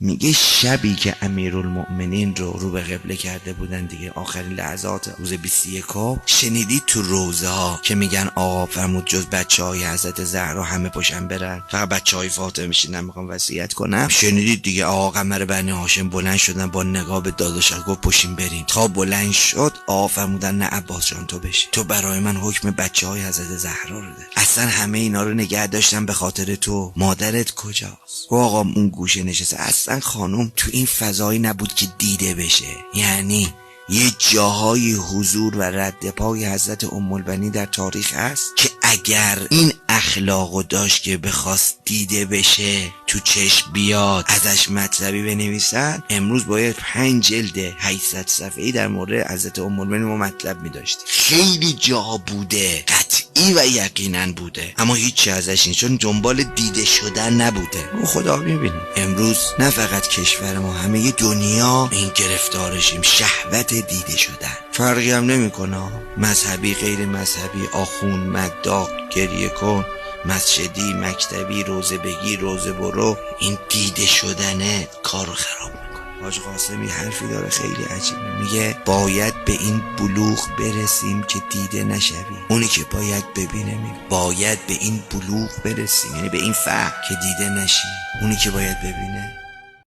میگه شبی که امیرالمؤمنین رو به قبله کرده بودن دیگه، آخرین لحظات روز 21 شنیدید تو روزه ها که میگن آقا فرمود جز بچهای حضرت زهرا همه پاشن برن، فقط بچهای فاطمه میشینن میخوام وصیت کنم. شنیدید دیگه آقا قمر بنی هاشم بلند شدن با نگاه به داداشا گفت پاشین بریم. تا بلند شد آقا فرمودن نه عباس جان تو بشی، تو برای من حکم بچهای حضرت زهرا رو ده. اصلا همه اینا رو نگه داشتم به خاطر تو. مادرت کجاست؟ آقا اون گوشه نشسته. اصلا خانم تو این فضایی نبود که دیده بشه. یعنی یه جاهای حضور و رد پای حضرت ام البنین در تاریخ هست که اگر این اخلاقو داشت که بخواست دیده بشه، تو چشم بیاد، ازش مطلبی بنویسن، امروز باید 5 جلد 800 صفحه‌ای در مورد حضرت ام البنین ما مطلب می‌داشتیم. خیلی جا بوده، قطعی و یقینا بوده، اما هیچی ازش نیست، چون دنبال دیده شدن نبوده. خدا می‌بینیم امروز نه فقط کشور ما، همه دنیا این گرفتارشیم، شهوت دیده شدن. فرقی هم نمی‌کنه مذهبی غیر مذهبی، آخوند مداح، گریه کن، مسجدی مکتبی، روزه بگی روزه برو، این دیده شدنه کارو خراب میکنه. حاج قاسمی حرفی داره خیلی عجیبه، میگه باید به این بلوغ برسیم که دیده نشویم. اونی که باید ببینه باید به این بلوغ برسیم، یعنی به این فهم که دیده نشیم. اونی که باید ببینه